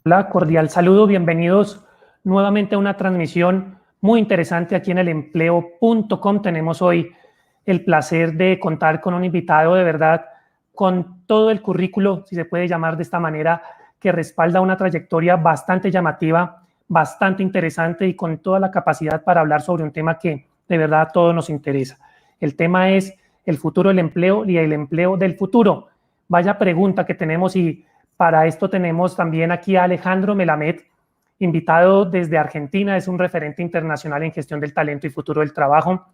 Hola, cordial saludo, bienvenidos nuevamente a una transmisión muy interesante aquí en elempleo.com. Tenemos hoy el placer de contar con un invitado de verdad con todo el currículo, si se puede llamar de esta manera, que respalda una trayectoria bastante llamativa, bastante interesante y con toda la capacidad para hablar sobre un tema que de verdad a todos nos interesa. El tema es el futuro del empleo y el empleo del futuro. Vaya pregunta que tenemos y para esto tenemos también aquí a Alejandro Melamed, invitado desde Argentina, es un referente internacional en gestión del talento y futuro del trabajo.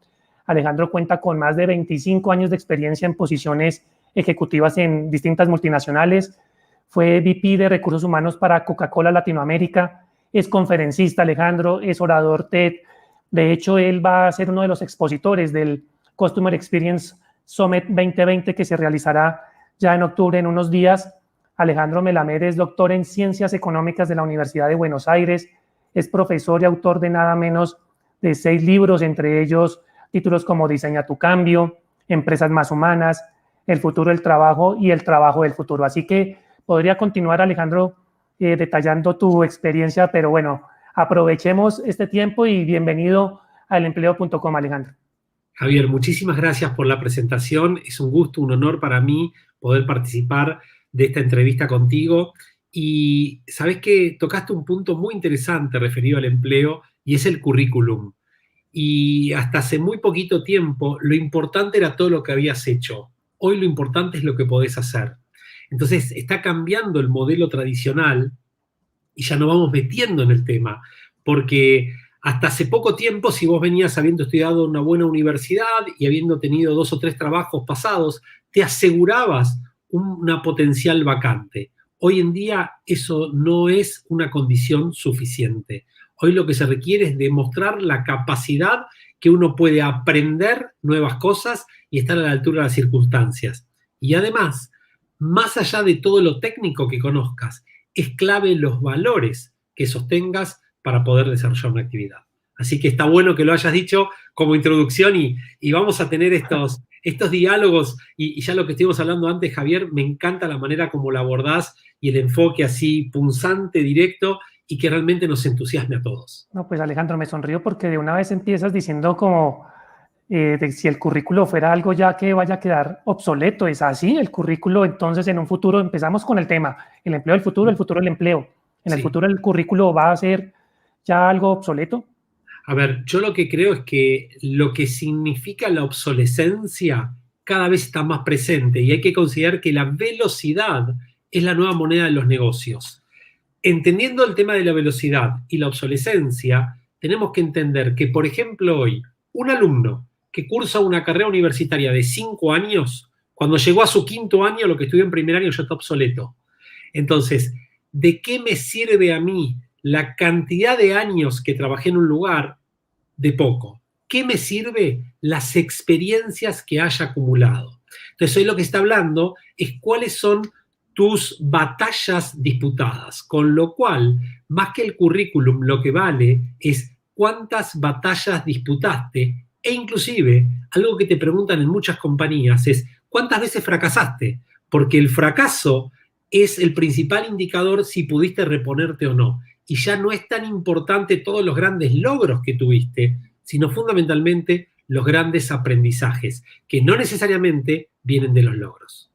Alejandro cuenta con más de 25 años de experiencia en posiciones ejecutivas en distintas multinacionales. Fue VP de Recursos Humanos para Coca-Cola Latinoamérica. Es conferencista, Alejandro, es orador TED. De hecho, él va a ser uno de los expositores del Customer Experience Summit 2020 que se realizará ya en octubre en unos días. Alejandro Melamed es doctor en Ciencias Económicas de la Universidad de Buenos Aires, es profesor y autor de nada menos de 6 libros, entre ellos títulos como Diseña tu cambio, Empresas más humanas, El futuro del trabajo y El trabajo del futuro. Así que podría continuar, Alejandro, detallando tu experiencia, pero bueno, aprovechemos este tiempo y bienvenido al empleo.com, Alejandro. Javier, muchísimas gracias por la presentación. Es un gusto, un honor para mí poder participar de esta entrevista contigo. Y sabes que tocaste un punto muy interesante referido al empleo y es el currículum. Y hasta hace muy poquito tiempo lo importante era todo lo que habías hecho. Hoy lo importante es lo que podés hacer. Entonces está cambiando el modelo tradicional y ya nos vamos metiendo en el tema, porque hasta hace poco tiempo, si vos venías habiendo estudiado en una buena universidad y habiendo tenido 2 o 3 trabajos pasados, te asegurabas una potencial vacante. Hoy en día eso no es una condición suficiente. Hoy lo que se requiere es demostrar la capacidad que uno puede aprender nuevas cosas y estar a la altura de las circunstancias. Y además, más allá de todo lo técnico que conozcas, es clave los valores que sostengas para poder desarrollar una actividad. Así que está bueno que lo hayas dicho como introducción y vamos a tener estos diálogos y ya lo que estuvimos hablando antes, Javier, me encanta la manera como lo abordás y el enfoque así punzante, directo y que realmente nos entusiasme a todos. No, pues Alejandro, me sonrío porque de una vez empiezas diciendo como de si el currículo fuera algo ya que vaya a quedar obsoleto. ¿Es así el currículo? Entonces, en un futuro, empezamos con el tema, el empleo del futuro, el futuro del empleo. ¿En el Sí. futuro el currículo va a ser ya algo obsoleto? A ver, yo lo que creo es que lo que significa la obsolescencia cada vez está más presente y hay que considerar que la velocidad es la nueva moneda de los negocios. Entendiendo el tema de la velocidad y la obsolescencia, tenemos que entender que, por ejemplo, hoy, un alumno que cursa una carrera universitaria de 5 años, cuando llegó a su 5.º año, lo que estudió en primer año ya está obsoleto. Entonces, ¿de qué me sirve a mí la cantidad de años que trabajé en un lugar? De poco. ¿Qué me sirve? Las experiencias que haya acumulado. Entonces, hoy lo que está hablando es cuáles son tus batallas disputadas, con lo cual, más que el currículum, lo que vale es cuántas batallas disputaste e inclusive, algo que te preguntan en muchas compañías es cuántas veces fracasaste, porque el fracaso es el principal indicador si pudiste reponerte o no. Y ya no es tan importante todos los grandes logros que tuviste, sino fundamentalmente los grandes aprendizajes, que no necesariamente vienen de los logros.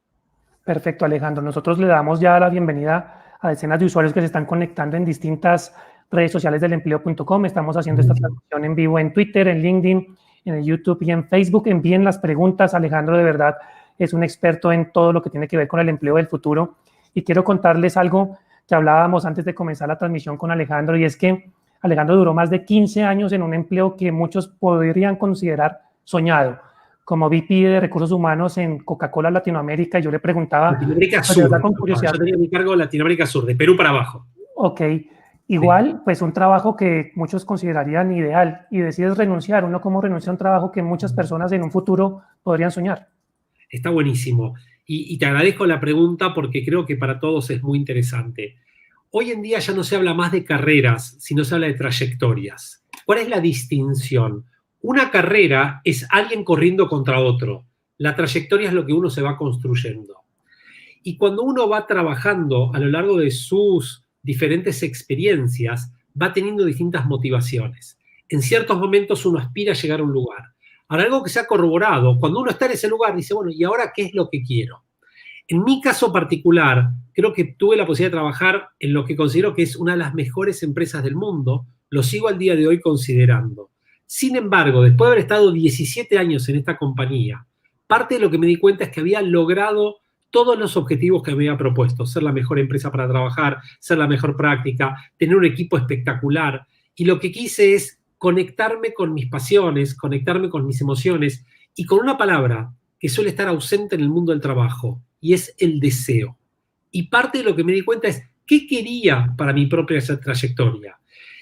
Perfecto, Alejandro. Nosotros le damos ya la bienvenida a decenas de usuarios que se están conectando en distintas redes sociales del empleo.com. Estamos haciendo esta transmisión en vivo en Twitter, en LinkedIn, en el YouTube y en Facebook. Envíen las preguntas. Alejandro, de verdad, es un experto en todo lo que tiene que ver con el empleo del futuro. Y quiero contarles algo que hablábamos antes de comenzar la transmisión con Alejandro, y es que Alejandro duró más de 15 años en un empleo que muchos podrían considerar soñado, como VP de Recursos Humanos en Coca-Cola Latinoamérica. Yo le preguntaba, Latinoamérica pues, de Sur. verdad, con curiosidad. Yo tenía mi cargo Latinoamérica Sur, de Perú para abajo. Ok, igual, pues un trabajo que muchos considerarían ideal y decides renunciar. Uno como renuncia a un trabajo que muchas personas en un futuro podrían soñar. Está buenísimo. Y te agradezco la pregunta porque creo que para todos es muy interesante. Hoy en día ya no se habla más de carreras, sino se habla de trayectorias. ¿Cuál es la distinción? Una carrera es alguien corriendo contra otro. La trayectoria es lo que uno se va construyendo. Y cuando uno va trabajando a lo largo de sus diferentes experiencias, va teniendo distintas motivaciones. En ciertos momentos uno aspira a llegar a un lugar. Ahora, algo que se ha corroborado, cuando uno está en ese lugar, dice, bueno, ¿y ahora qué es lo que quiero? En mi caso particular, creo que tuve la posibilidad de trabajar en lo que considero que es una de las mejores empresas del mundo. Lo sigo al día de hoy considerando. Sin embargo, después de haber estado 17 años en esta compañía, parte de lo que me di cuenta es que había logrado todos los objetivos que me había propuesto. Ser la mejor empresa para trabajar, ser la mejor práctica, tener un equipo espectacular. Y lo que quise es conectarme con mis pasiones, conectarme con mis emociones y con una palabra que suele estar ausente en el mundo del trabajo, y es el deseo. Y parte de lo que me di cuenta es qué quería para mi propia trayectoria.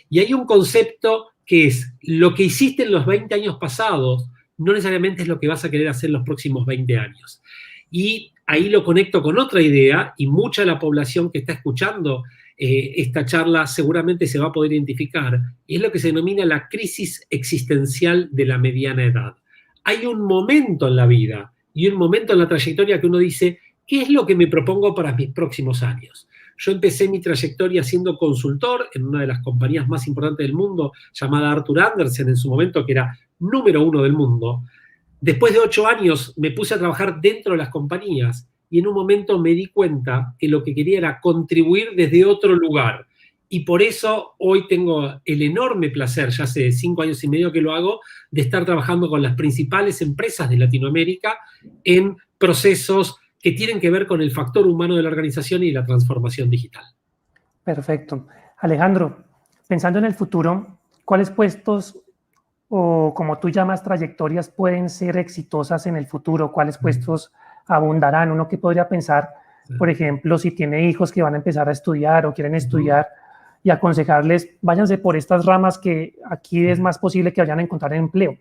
Y hay un concepto que es lo que hiciste en los 20 años pasados no necesariamente es lo que vas a querer hacer en los próximos 20 años. Y ahí lo conecto con otra idea, y mucha de la población que está escuchando esta charla seguramente se va a poder identificar, y es lo que se denomina la crisis existencial de la mediana edad. Hay un momento en la vida y un momento en la trayectoria que uno dice, ¿qué es lo que me propongo para mis próximos años? Yo empecé mi trayectoria siendo consultor en una de las compañías más importantes del mundo, llamada Arthur Andersen en su momento, que era número 1 del mundo. Después de 8 años me puse a trabajar dentro de las compañías y en un momento me di cuenta que lo que quería era contribuir desde otro lugar. Y por eso hoy tengo el enorme placer, ya hace 5 años y medio que lo hago, de estar trabajando con las principales empresas de Latinoamérica en procesos que tienen que ver con el factor humano de la organización y la transformación digital. Perfecto. Alejandro, pensando en el futuro, ¿cuáles puestos o, como tú llamas, trayectorias pueden ser exitosas en el futuro? ¿Cuáles puestos abundarán? Uno que podría pensar, por ejemplo, si tiene hijos que van a empezar a estudiar o quieren estudiar, y aconsejarles, váyanse por estas ramas que aquí es más posible que vayan a encontrar empleo.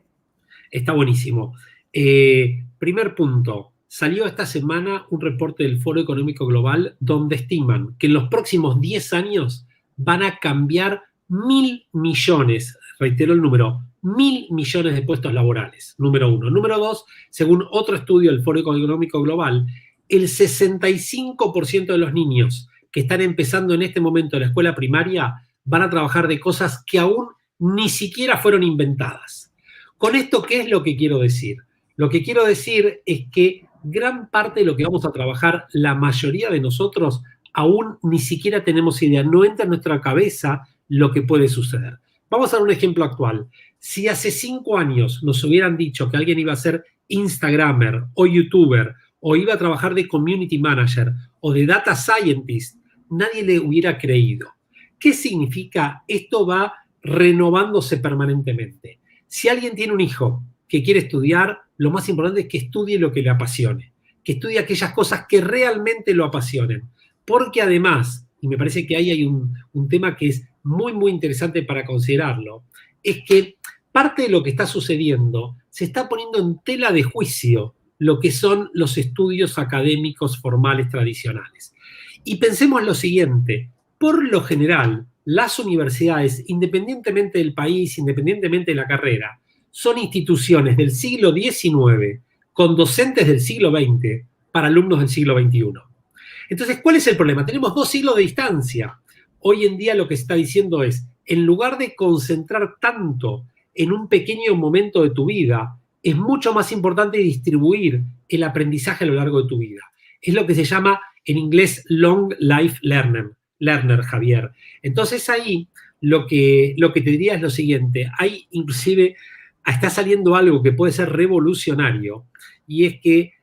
Está buenísimo. Primer punto. Salió esta semana un reporte del Foro Económico Global donde estiman que en los próximos 10 años van a cambiar 1.000 millones, reitero el número, 1.000 millones de puestos laborales, número 1. Número 2, según otro estudio del Foro Económico Global, el 65% de los niños que están empezando en este momento la escuela primaria van a trabajar de cosas que aún ni siquiera fueron inventadas. Con esto, ¿qué es lo que quiero decir? Lo que quiero decir es que gran parte de lo que vamos a trabajar, la mayoría de nosotros, aún ni siquiera tenemos idea, no entra en nuestra cabeza lo que puede suceder. Vamos a dar un ejemplo actual. Si hace 5 años nos hubieran dicho que alguien iba a ser Instagramer o YouTuber, o iba a trabajar de Community Manager o de Data Scientist, nadie le hubiera creído. ¿Qué significa? Esto va renovándose permanentemente. Si alguien tiene un hijo que quiere estudiar, lo más importante es que estudie lo que le apasione, que estudie aquellas cosas que realmente lo apasionen. Porque además, y me parece que ahí hay un tema que es muy, muy interesante para considerarlo, es que parte de lo que está sucediendo se está poniendo en tela de juicio lo que son los estudios académicos formales tradicionales. Y pensemos lo siguiente, por lo general, las universidades, independientemente del país, independientemente de la carrera, son instituciones del siglo XIX con docentes del siglo XX para alumnos del siglo XXI. Entonces, ¿cuál es el problema? Tenemos 2 siglos de distancia. Hoy en día lo que se está diciendo es, en lugar de concentrar tanto en un pequeño momento de tu vida, es mucho más importante distribuir el aprendizaje a lo largo de tu vida. Es lo que se llama en inglés Long Life Learner, Javier. Entonces ahí lo que te diría es lo siguiente, hay inclusive, está saliendo algo que puede ser revolucionario, y es que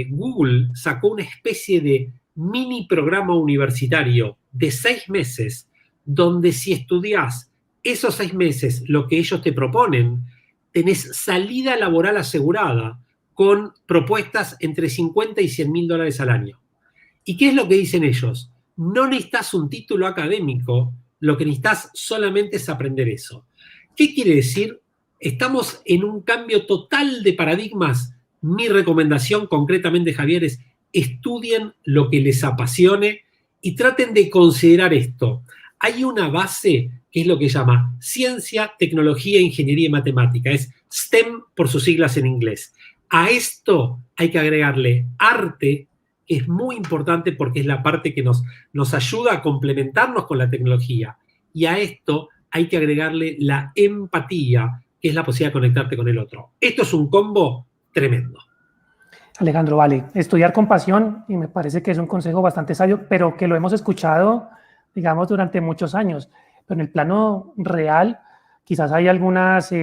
Google sacó una especie de mini programa universitario de 6 meses, donde si estudias esos 6 meses lo que ellos te proponen, tenés salida laboral asegurada con propuestas entre 50 y 100 mil dólares al año. ¿Y qué es lo que dicen ellos? No necesitas un título académico, lo que necesitas solamente es aprender eso. ¿Qué quiere decir? Estamos en un cambio total de paradigmas. Mi recomendación concretamente, Javier, es estudien lo que les apasione y traten de considerar esto. Hay una base que es lo que llama ciencia, tecnología, ingeniería y matemática. Es STEM por sus siglas en inglés. A esto hay que agregarle arte, es muy importante porque es la parte que nos ayuda a complementarnos con la tecnología. Y a esto hay que agregarle la empatía, que es la posibilidad de conectarte con el otro. Esto es un combo tremendo. Alejandro, vale, estudiar con pasión, y me parece que es un consejo bastante sabio, pero que lo hemos escuchado, digamos, durante muchos años. Pero en el plano real, quizás hay algunas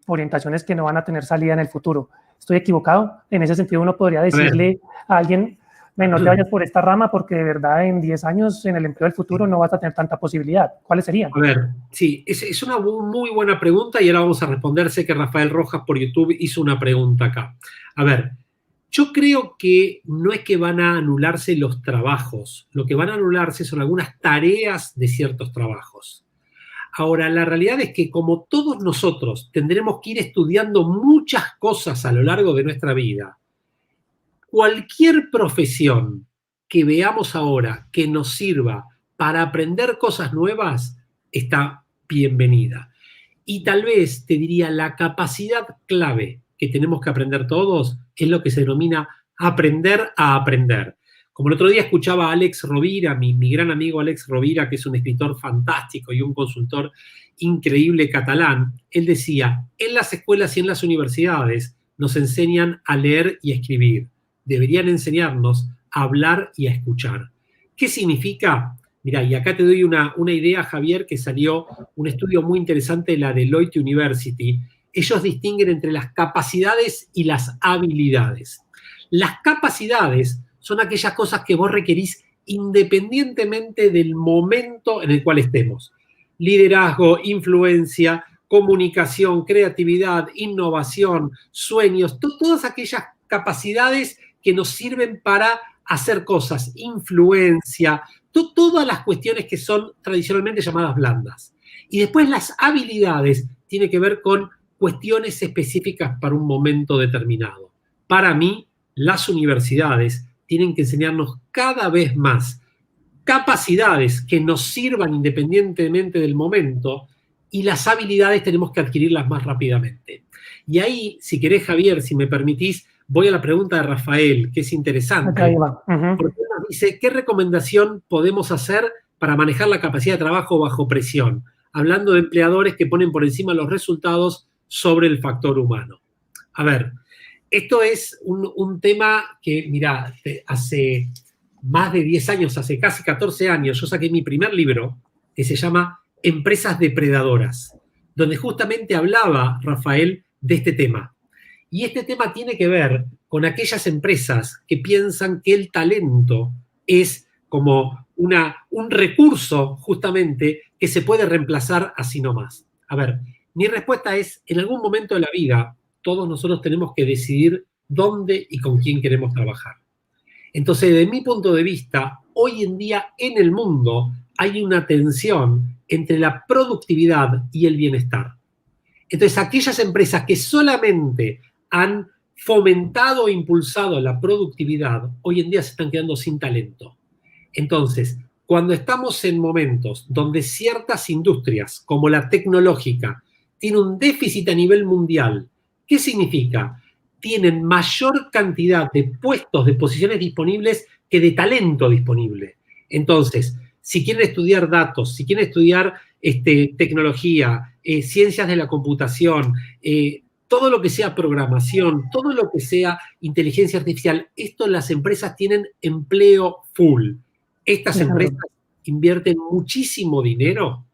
orientaciones que no van a tener salida en el futuro. ¿Estoy equivocado? En ese sentido, uno podría decirle a alguien, no te vayas por esta rama porque de verdad en 10 años en el empleo del futuro no vas a tener tanta posibilidad. ¿Cuáles serían? A ver, sí, es una muy buena pregunta y ahora vamos a responder. Sé que Rafael Rojas por YouTube hizo una pregunta acá. A ver, yo creo que no es que van a anularse los trabajos, lo que van a anularse son algunas tareas de ciertos trabajos. Ahora, la realidad es que como todos nosotros tendremos que ir estudiando muchas cosas a lo largo de nuestra vida, cualquier profesión que veamos ahora que nos sirva para aprender cosas nuevas está bienvenida. Y tal vez te diría la capacidad clave que tenemos que aprender todos es lo que se denomina aprender a aprender. Como el otro día escuchaba a Alex Rovira, mi gran amigo Alex Rovira, que es un escritor fantástico y un consultor increíble catalán, él decía, en las escuelas y en las universidades nos enseñan a leer y a escribir. Deberían enseñarnos a hablar y a escuchar. ¿Qué significa? Mirá, y acá te doy una idea, Javier, que salió un estudio muy interesante de la Deloitte University. Ellos distinguen entre las capacidades y las habilidades. Las capacidades son aquellas cosas que vos requerís independientemente del momento en el cual estemos. Liderazgo, influencia, comunicación, creatividad, innovación, sueños, todas aquellas capacidades que nos sirven para hacer cosas, influencia, todas las cuestiones que son tradicionalmente llamadas blandas. Y después las habilidades tienen que ver con cuestiones específicas para un momento determinado. Para mí, las universidades tienen que enseñarnos cada vez más capacidades que nos sirvan independientemente del momento y las habilidades tenemos que adquirirlas más rápidamente. Y ahí, si querés, Javier, si me permitís, voy a la pregunta de Rafael, que es interesante. Acá va. Porque nos dice, ¿qué recomendación podemos hacer para manejar la capacidad de trabajo bajo presión? Hablando de empleadores que ponen por encima los resultados sobre el factor humano. A ver, esto es un tema que, mirá, hace más de 10 años, hace casi 14 años, yo saqué mi primer libro que se llama Empresas Depredadoras, donde justamente hablaba Rafael de este tema. Y este tema tiene que ver con aquellas empresas que piensan que el talento es como un recurso justamente que se puede reemplazar así nomás. A ver, mi respuesta es, en algún momento de la vida, todos nosotros tenemos que decidir dónde y con quién queremos trabajar. Entonces, desde mi punto de vista, hoy en día en el mundo hay una tensión entre la productividad y el bienestar. Entonces, aquellas empresas que solamente han fomentado e impulsado la productividad, hoy en día se están quedando sin talento. Entonces, cuando estamos en momentos donde ciertas industrias, como la tecnológica, tienen un déficit a nivel mundial, ¿qué significa? Tienen mayor cantidad de puestos, de posiciones disponibles que de talento disponible. Entonces, si quieren estudiar datos, si quieren estudiar tecnología, ciencias de la computación, todo lo que sea programación, todo lo que sea inteligencia artificial, esto las empresas tienen empleo full. Estas empresas invierten muchísimo dinero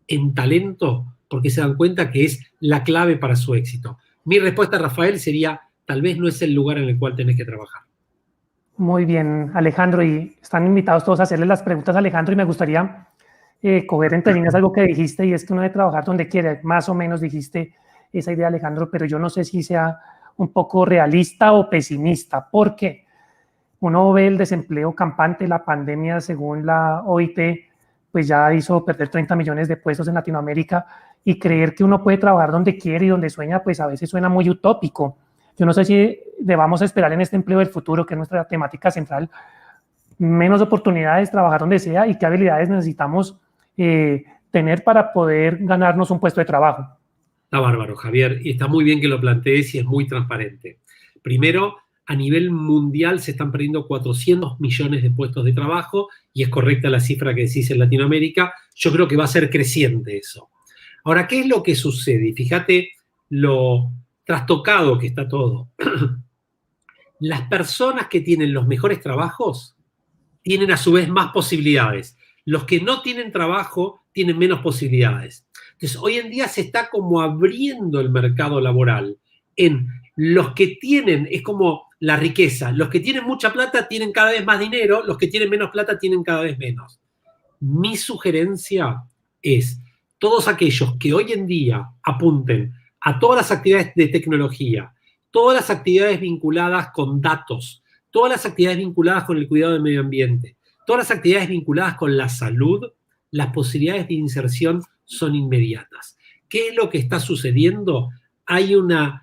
en talento porque se dan cuenta que es la clave para su éxito. Mi respuesta, Rafael, sería, tal vez no es el lugar en el cual tenés que trabajar. Muy bien, Alejandro, y están invitados todos a hacerle las preguntas a Alejandro y me gustaría coger entre líneas algo que dijiste y es que uno debe trabajar donde quiere, más o menos dijiste esa idea, Alejandro, pero yo no sé si sea un poco realista o pesimista, porque uno ve el desempleo campante, la pandemia según la OIT, pues ya hizo perder 30 millones de puestos en Latinoamérica y creer que uno puede trabajar donde quiere y donde sueña, pues a veces suena muy utópico. Yo no sé si debamos esperar en este empleo del futuro, que es nuestra temática central, menos oportunidades, trabajar donde sea y qué habilidades necesitamos tener para poder ganarnos un puesto de trabajo. Está bárbaro, Javier, y está muy bien que lo plantees y es muy transparente. Primero, a nivel mundial se están perdiendo 400 millones de puestos de trabajo, y es correcta la cifra que decís en Latinoamérica. Yo creo que va a ser creciente eso. Ahora, ¿qué es lo que sucede? Y fíjate lo trastocado que está todo. Las personas que tienen los mejores trabajos tienen a su vez más posibilidades. Los que no tienen trabajo tienen menos posibilidades. Entonces, hoy en día se está como abriendo el mercado laboral en los que tienen, es como la riqueza, los que tienen mucha plata tienen cada vez más dinero, los que tienen menos plata tienen cada vez menos. Mi sugerencia es, todos aquellos que hoy en día apunten a todas las actividades de tecnología, todas las actividades vinculadas con datos, todas las actividades vinculadas con el cuidado del medio ambiente, todas las actividades vinculadas con la salud, las posibilidades de inserción son inmediatas. ¿Qué es lo que está sucediendo? Hay una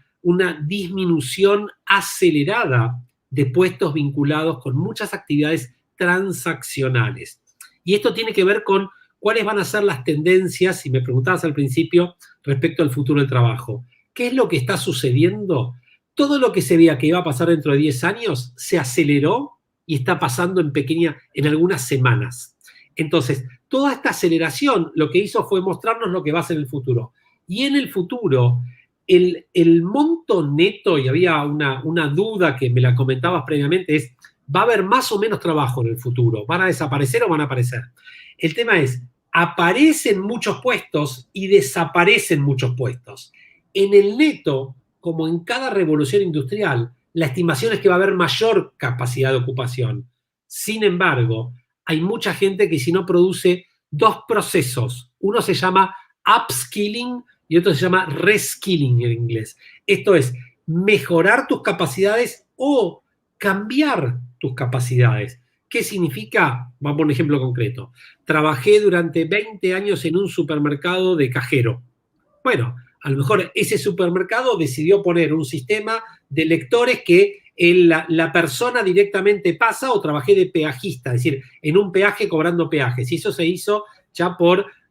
disminución acelerada de puestos vinculados con muchas actividades transaccionales. Y esto tiene que ver con cuáles van a ser las tendencias, si me preguntabas al principio, respecto al futuro del trabajo. ¿Qué es lo que está sucediendo? Todo lo que se veía que iba a pasar dentro de 10 años se aceleró y está pasando en algunas semanas. Entonces, toda esta aceleración lo que hizo fue mostrarnos lo que va a ser el futuro. Y en el futuro, el monto neto, y había una duda que me la comentabas previamente, es, ¿va a haber más o menos trabajo en el futuro? ¿Van a desaparecer o van a aparecer? El tema es, aparecen muchos puestos y desaparecen muchos puestos. En el neto, como en cada revolución industrial, la estimación es que va a haber mayor capacidad de ocupación. Sin embargo, hay mucha gente que si no produce dos procesos. Uno se llama upskilling y otro se llama reskilling en inglés. Esto es mejorar tus capacidades o cambiar tus capacidades. ¿Qué significa? Vamos a poner un ejemplo concreto. Trabajé durante 20 años en un supermercado de cajero. Bueno, a lo mejor ese supermercado decidió poner un sistema de lectores que la persona directamente pasa, o trabajé de peajista, es decir, en un peaje cobrando peajes. Y eso se hizo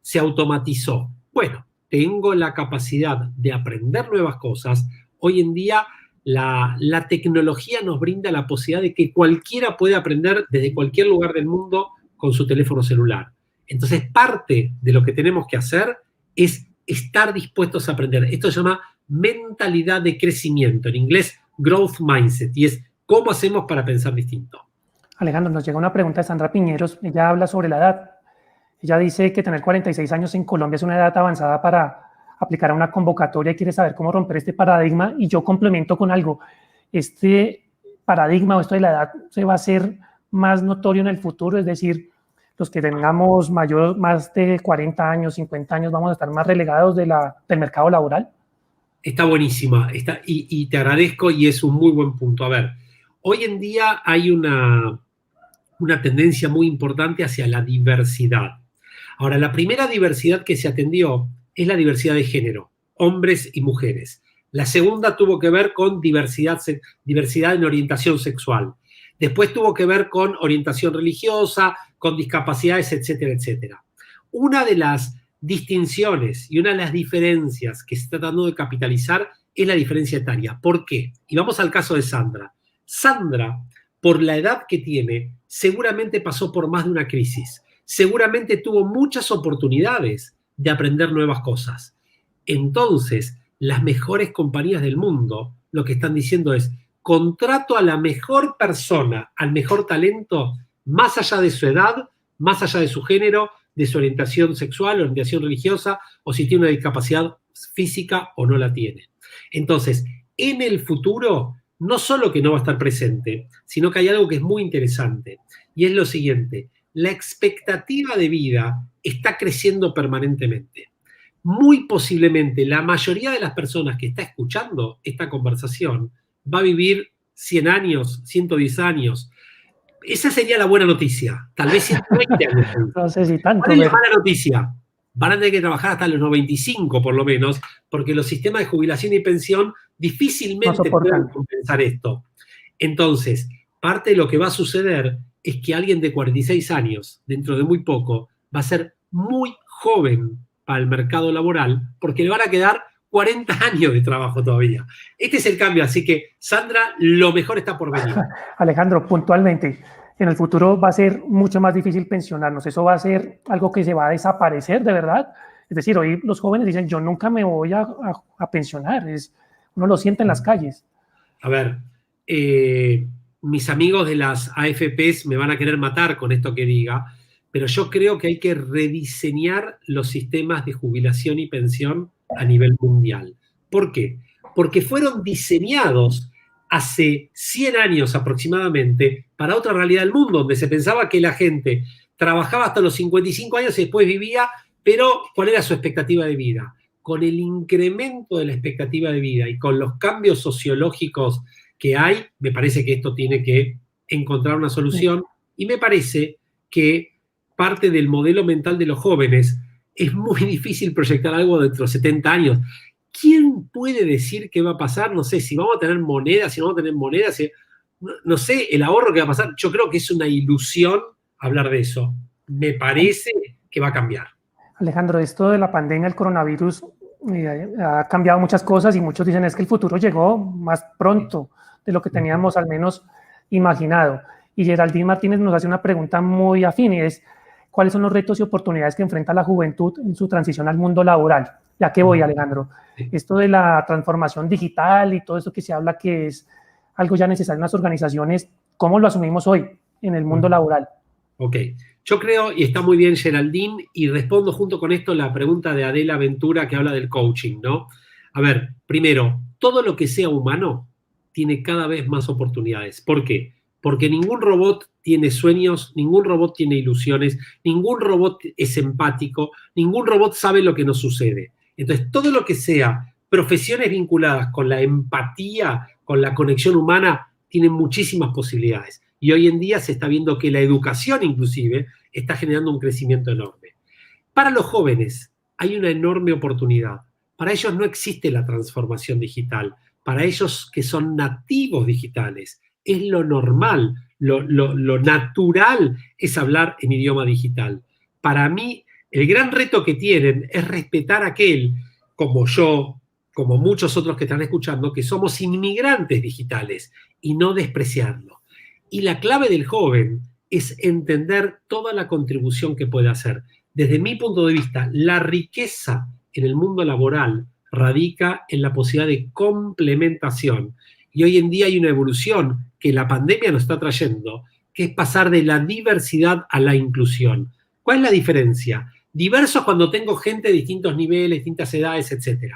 se automatizó. Bueno, tengo la capacidad de aprender nuevas cosas. Hoy en día la tecnología nos brinda la posibilidad de que cualquiera puede aprender desde cualquier lugar del mundo con su teléfono celular. Entonces, parte de lo que tenemos que hacer es estar dispuestos a aprender. Esto se llama mentalidad de crecimiento, en inglés growth mindset, y es cómo hacemos para pensar distinto. Alejandro, nos llega una pregunta de Sandra Piñeros. Ella habla sobre la edad. Ella dice que tener 46 años en Colombia es una edad avanzada para aplicar a una convocatoria y quiere saber cómo romper este paradigma. Y yo complemento con algo. Este paradigma o esto de la edad se va a hacer más notorio en el futuro, es decir, los que tengamos más de 40 años, 50 años, vamos a estar más relegados del mercado laboral. Está buenísima, y te agradezco, y es un muy buen punto. A ver, hoy en día hay una tendencia muy importante hacia la diversidad. Ahora, la primera diversidad que se atendió es la diversidad de género, hombres y mujeres. La segunda tuvo que ver con diversidad en orientación sexual. Después tuvo que ver con orientación religiosa, con discapacidades, etcétera, etcétera. Una de las distinciones y una de las diferencias que se está tratando de capitalizar es la diferencia etaria. ¿Por qué? Y vamos al caso de Sandra. Sandra, por la edad que tiene, seguramente pasó por más de una crisis. Seguramente tuvo muchas oportunidades de aprender nuevas cosas. Entonces, las mejores compañías del mundo lo que están diciendo es: contrato a la mejor persona, al mejor talento, más allá de su edad, más allá de su género, de su orientación sexual, orientación religiosa, o si tiene una discapacidad física o no la tiene. Entonces, en el futuro, no solo que no va a estar presente, sino que hay algo que es muy interesante, y es lo siguiente: la expectativa de vida está creciendo permanentemente. Muy posiblemente la mayoría de las personas que está escuchando esta conversación va a vivir 100 años, 110 años. Esa sería la buena noticia. Tal vez 120 años. No sé si tanto. ¿Cuál es la mala noticia? Van a tener que trabajar hasta los 95 por lo menos, porque los sistemas de jubilación y pensión difícilmente pueden compensar esto. Entonces, parte de lo que va a suceder es que alguien de 46 años, dentro de muy poco, va a ser muy joven para el mercado laboral, porque le van a quedar 40 años de trabajo todavía. Este es el cambio, así que, Sandra, lo mejor está por venir. Alejandro, puntualmente, en el futuro va a ser mucho más difícil pensionarnos. Eso va a ser algo que se va a desaparecer, de verdad. Es decir, hoy los jóvenes dicen, yo nunca me voy a pensionar. Uno lo siente en las calles. A ver, mis amigos de las AFPs me van a querer matar con esto que diga, pero yo creo que hay que rediseñar los sistemas de jubilación y pensión a nivel mundial. ¿Por qué? Porque fueron diseñados hace 100 años aproximadamente para otra realidad del mundo, donde se pensaba que la gente trabajaba hasta los 55 años y después vivía, pero ¿cuál era su expectativa de vida? Con el incremento de la expectativa de vida y con los cambios sociológicos que hay, me parece que esto tiene que encontrar una solución y me parece que parte del modelo mental de los jóvenes es muy difícil proyectar algo dentro de 70 años. ¿Quién puede decir qué va a pasar? No sé, si vamos a tener monedas, si no vamos a tener monedas, no sé, el ahorro que va a pasar. Yo creo que es una ilusión hablar de eso. Me parece que va a cambiar. Alejandro, esto de la pandemia, el coronavirus, ha cambiado muchas cosas y muchos dicen es que el futuro llegó más pronto de lo que teníamos al menos imaginado. Y Geraldine Martínez nos hace una pregunta muy afín y es, ¿cuáles son los retos y oportunidades que enfrenta la juventud en su transición al mundo laboral? ¿Ya qué voy, Alejandro? Esto de la transformación digital y todo eso que se habla que es algo ya necesario en las organizaciones, ¿cómo lo asumimos hoy en el mundo laboral? Ok, yo creo, y está muy bien Geraldine, y respondo junto con esto la pregunta de Adela Ventura que habla del coaching, ¿no? A ver, primero, todo lo que sea humano tiene cada vez más oportunidades. ¿Por qué? Porque ningún robot tiene sueños, ningún robot tiene ilusiones, ningún robot es empático, ningún robot sabe lo que nos sucede. Entonces, todo lo que sea profesiones vinculadas con la empatía, con la conexión humana, tienen muchísimas posibilidades. Y hoy en día se está viendo que la educación inclusive está generando un crecimiento enorme. Para los jóvenes hay una enorme oportunidad. Para ellos no existe la transformación digital. Para ellos que son nativos digitales, es lo normal, lo natural es hablar en idioma digital. Para mí, el gran reto que tienen es respetar a aquel, como yo, como muchos otros que están escuchando, que somos inmigrantes digitales y no despreciarlo. Y la clave del joven es entender toda la contribución que puede hacer. Desde mi punto de vista, la riqueza en el mundo laboral radica en la posibilidad de complementación. Y hoy en día hay una evolución que la pandemia nos está trayendo, que es pasar de la diversidad a la inclusión. ¿Cuál es la diferencia? Diverso es cuando tengo gente de distintos niveles, distintas edades, etc.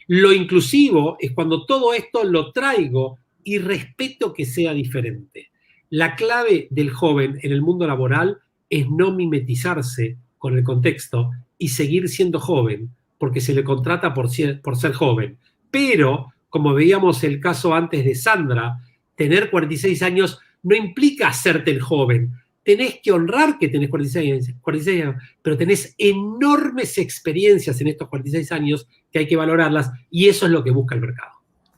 Lo inclusivo es cuando todo esto lo traigo y respeto que sea diferente. La clave del joven en el mundo laboral es no mimetizarse con el contexto y seguir siendo joven, porque se le contrata por ser joven. Pero, como veíamos el caso antes de Sandra, tener 46 años no implica hacerte el joven. Tenés que honrar que tenés 46 años, pero tenés enormes experiencias en estos 46 años que hay que valorarlas y eso es lo que busca el mercado.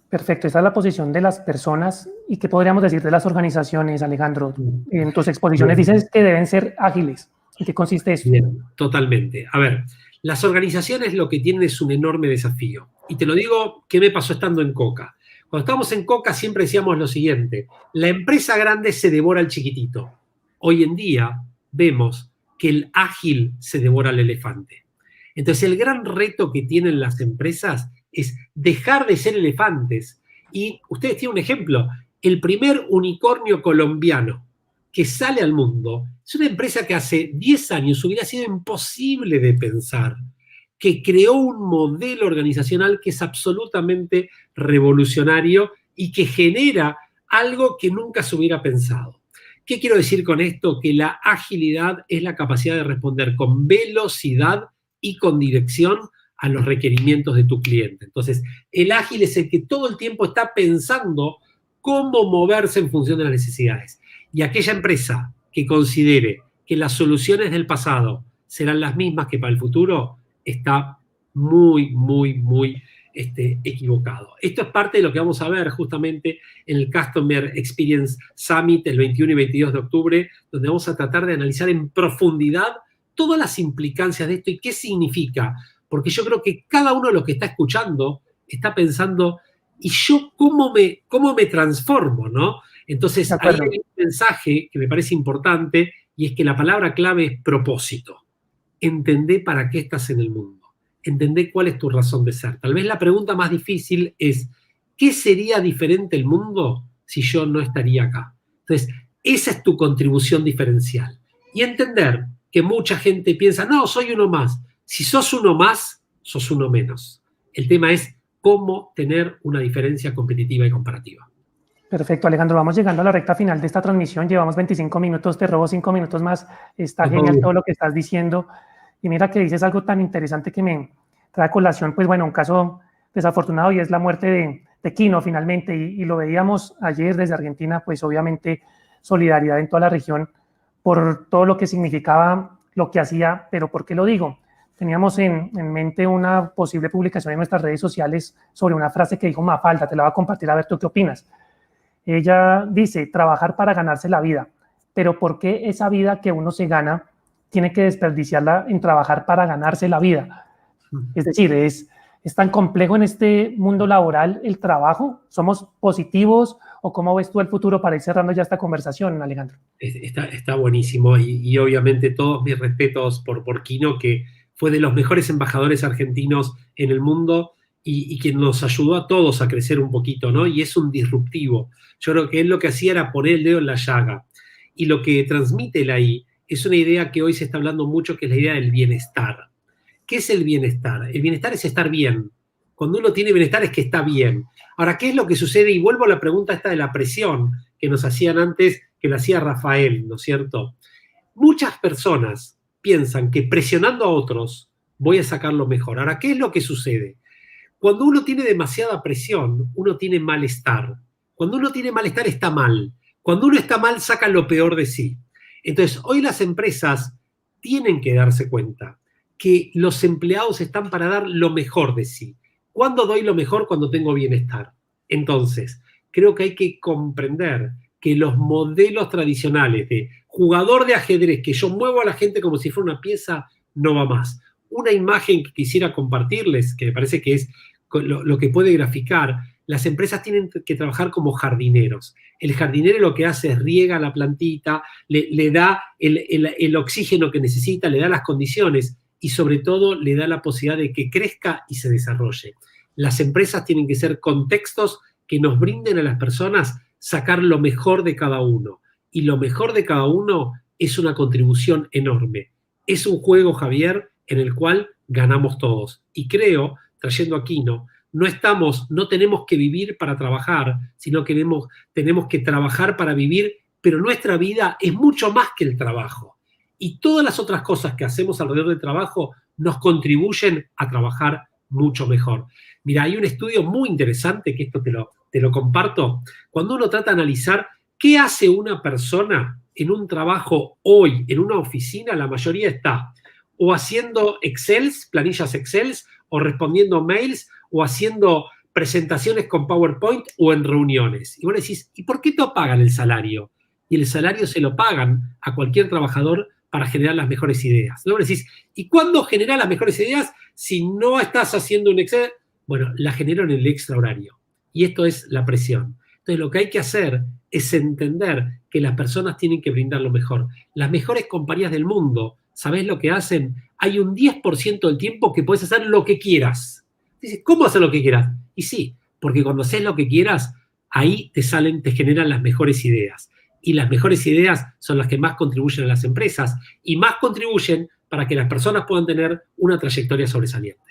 Perfecto, esta es la posición de las personas y qué podríamos decir de las organizaciones, Alejandro. En tus exposiciones dices que deben ser ágiles. ¿En qué consiste eso? Bien, totalmente. A ver, las organizaciones lo que tienen es un enorme desafío. Y te lo digo, ¿qué me pasó estando en Coca? Cuando estábamos en Coca siempre decíamos lo siguiente, la empresa grande se devora al chiquitito. Hoy en día vemos que el ágil se devora al elefante. Entonces el gran reto que tienen las empresas es dejar de ser elefantes. Y ustedes tienen un ejemplo, el primer unicornio colombiano que sale al mundo es una empresa que hace 10 años hubiera sido imposible de pensar, que creó un modelo organizacional que es absolutamente revolucionario y que genera algo que nunca se hubiera pensado. ¿Qué quiero decir con esto? Que la agilidad es la capacidad de responder con velocidad y con dirección a los requerimientos de tu cliente. Entonces, el ágil es el que todo el tiempo está pensando cómo moverse en función de las necesidades. Y aquella empresa que considere que las soluciones del pasado serán las mismas que para el futuro, está muy, muy, muy equivocado. Esto es parte de lo que vamos a ver justamente en el Customer Experience Summit el 21 y 22 de octubre, donde vamos a tratar de analizar en profundidad todas las implicancias de esto y qué significa porque yo creo que cada uno de los que está escuchando está pensando, ¿y yo cómo me transformo, no? Entonces, De ahí acuerdo. hay un mensaje que me parece importante, y es que la palabra clave es propósito. Entendé para qué estás en el mundo. Entendé cuál es tu razón de ser. Tal vez la pregunta más difícil es, ¿qué sería diferente el mundo si yo no estaría acá? Entonces, esa es tu contribución diferencial. Y entender que mucha gente piensa, no, soy uno más. Si sos uno más, sos uno menos. El tema es cómo tener una diferencia competitiva y comparativa. Perfecto, Alejandro. Vamos llegando a la recta final de esta transmisión. Llevamos 25 minutos, te robo 5 minutos más. Está Está todo genial todo bien. lo que estás diciendo. Y mira que dices algo tan interesante que me trae a colación, pues bueno, un caso desafortunado y es la muerte de Quino finalmente. Y lo veíamos ayer desde Argentina, pues obviamente solidaridad en toda la región por todo lo que significaba lo que hacía. Pero ¿por qué lo digo? Teníamos en mente una posible publicación en nuestras redes sociales sobre una frase que dijo Mafalda. Te la voy a compartir a ver tú qué opinas. Ella dice, trabajar para ganarse la vida, pero ¿por qué esa vida que uno se gana tiene que desperdiciarla en trabajar para ganarse la vida? Es decir, es tan complejo en este mundo laboral el trabajo. ¿Somos positivos o cómo ves tú el futuro para ir cerrando ya esta conversación, Alejandro? Está buenísimo y obviamente todos mis respetos por Quino, que fue de los mejores embajadores argentinos en el mundo y quien nos ayudó a todos a crecer un poquito, ¿no? Y es un disruptivo. Yo creo que él lo que hacía era poner el dedo en la llaga. Y lo que transmite él ahí es una idea que hoy se está hablando mucho, que es la idea del bienestar. ¿Qué es el bienestar? El bienestar es estar bien. Cuando uno tiene bienestar es que está bien. Ahora, ¿qué es lo que sucede? Y vuelvo a la pregunta esta de la presión que nos hacían antes, que lo hacía Rafael, ¿no es cierto? Muchas personas piensan que presionando a otros voy a sacar lo mejor. Ahora, ¿qué es lo que sucede? Cuando uno tiene demasiada presión, uno tiene malestar. Cuando uno tiene malestar, está mal. Cuando uno está mal, saca lo peor de sí. Entonces, hoy las empresas tienen que darse cuenta que los empleados están para dar lo mejor de sí. ¿Cuándo doy lo mejor? Cuando tengo bienestar. Entonces, creo que hay que comprender que los modelos tradicionales de jugador de ajedrez, que yo muevo a la gente como si fuera una pieza, no va más. Una imagen que quisiera compartirles, que me parece que es lo que puede graficar, las empresas tienen que trabajar como jardineros. El jardinero lo que hace es riega la plantita, le da el oxígeno que necesita, le da las condiciones y sobre todo le da la posibilidad de que crezca y se desarrolle. Las empresas tienen que ser contextos que nos brinden a las personas sacar lo mejor de cada uno. Y lo mejor de cada uno es una contribución enorme. Es un juego, Javier, en el cual ganamos todos. Y creo, trayendo a Quino, no tenemos que vivir para trabajar, sino que tenemos que trabajar para vivir, pero nuestra vida es mucho más que el trabajo. Y todas las otras cosas que hacemos alrededor del trabajo nos contribuyen a trabajar mucho mejor. Mira, hay un estudio muy interesante, que esto te lo comparto, cuando uno trata de analizar qué hace una persona en un trabajo hoy, en una oficina, la mayoría está o haciendo Excels, planillas Excels, o respondiendo mails, o haciendo presentaciones con PowerPoint o en reuniones. Y vos decís, ¿y por qué no pagan el salario? Y el salario se lo pagan a cualquier trabajador para generar las mejores ideas. Luego decís, ¿y cuándo generás las mejores ideas si no estás haciendo un Excel? Bueno, la genero en el extra horario. Y esto es la presión. Entonces, lo que hay que hacer es entender que las personas tienen que brindar lo mejor. Las mejores compañías del mundo, ¿sabés lo que hacen? Hay un 10% del tiempo que puedes hacer lo que quieras. Dices, ¿cómo hacer lo que quieras? Y sí, porque cuando haces lo que quieras, ahí te generan las mejores ideas. Y las mejores ideas son las que más contribuyen a las empresas y más contribuyen para que las personas puedan tener una trayectoria sobresaliente.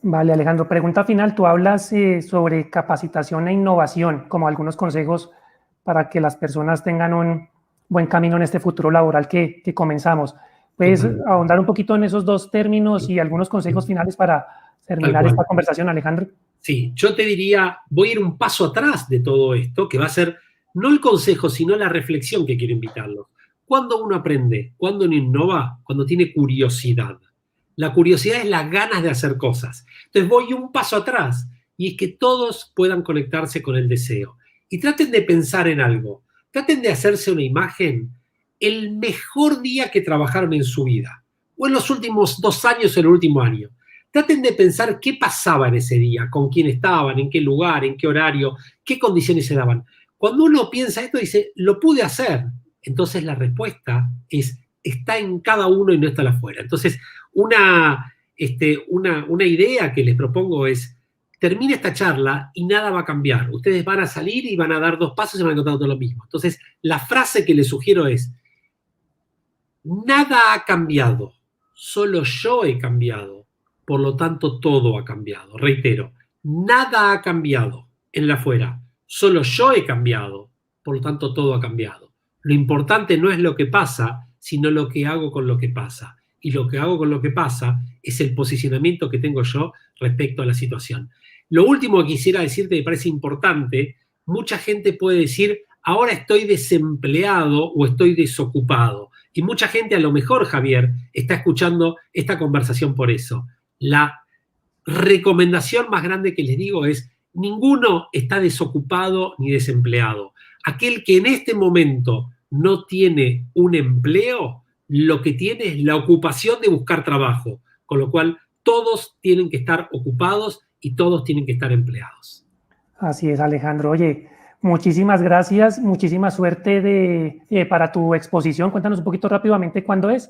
Vale, Alejandro. Pregunta final. Tú hablas sobre capacitación e innovación como algunos consejos para que las personas tengan un buen camino en este futuro laboral que comenzamos. ¿Puedes ahondar un poquito en esos dos términos y algunos consejos finales para terminar esta conversación, Alejandro? Sí, yo te diría, voy a ir un paso atrás de todo esto, que va a ser no el consejo, sino la reflexión que quiero invitarlos. ¿Cuándo uno aprende? ¿Cuándo uno innova? Cuando tiene curiosidad. La curiosidad es las ganas de hacer cosas. Entonces voy un paso atrás y es que todos puedan conectarse con el deseo. Y traten de pensar en algo. Traten de hacerse una imagen el mejor día que trabajaron en su vida. O en los últimos 2 años o el último año. traten de pensar qué pasaba en ese día, con quién estaban, en qué lugar, en qué horario, qué condiciones se daban. Cuando uno piensa esto, dice, lo pude hacer. Entonces la respuesta está en cada uno y no está afuera. Entonces, una idea que les propongo es, termina esta charla y nada va a cambiar. Ustedes van a salir y van a dar 2 pasos y van a encontrar todo lo mismo. Entonces, la frase que les sugiero es, nada ha cambiado, solo yo he cambiado, por lo tanto todo ha cambiado. Reitero, nada ha cambiado en el afuera, solo yo he cambiado, por lo tanto todo ha cambiado. Lo importante no es lo que pasa, sino lo que hago con lo que pasa. Y lo que hago con lo que pasa es el posicionamiento que tengo yo respecto a la situación. Lo último que quisiera decirte, me parece importante, mucha gente puede decir, ahora estoy desempleado o estoy desocupado. Y mucha gente, a lo mejor, Javier, está escuchando esta conversación por eso. La recomendación más grande que les digo es, ninguno está desocupado ni desempleado. Aquel que en este momento no tiene un empleo, lo que tiene es la ocupación de buscar trabajo, con lo cual todos tienen que estar ocupados y todos tienen que estar empleados. Así es, Alejandro. Oye, muchísimas gracias, muchísima suerte para tu exposición. Cuéntanos un poquito rápidamente cuándo es.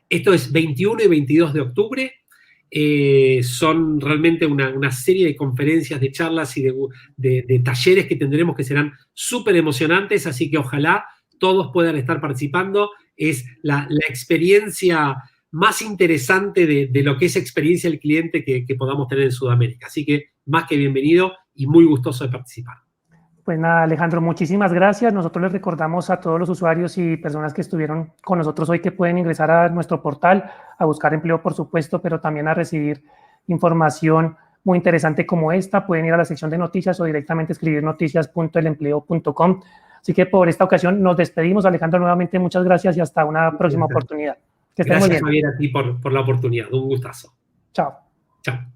Esto es 21 y 22 de octubre. Son realmente una serie de conferencias, de charlas y de talleres que tendremos que serán súper emocionantes, así que ojalá todos puedan estar participando. Es la experiencia más interesante de lo que es experiencia del cliente que podamos tener en Sudamérica. Así que más que bienvenido y muy gustoso de participar. Pues nada, Alejandro, muchísimas gracias. Nosotros les recordamos a todos los usuarios y personas que estuvieron con nosotros hoy que pueden ingresar a nuestro portal, a buscar empleo, por supuesto, pero también a recibir información muy interesante como esta. Pueden ir a la sección de noticias o directamente escribir noticias.elempleo.com. Así que por esta ocasión nos despedimos. Alejandro, nuevamente muchas gracias y hasta una próxima oportunidad. Que estén muy bien. Gracias, Javier, a ti por la oportunidad. Un gustazo. Chao. Chao.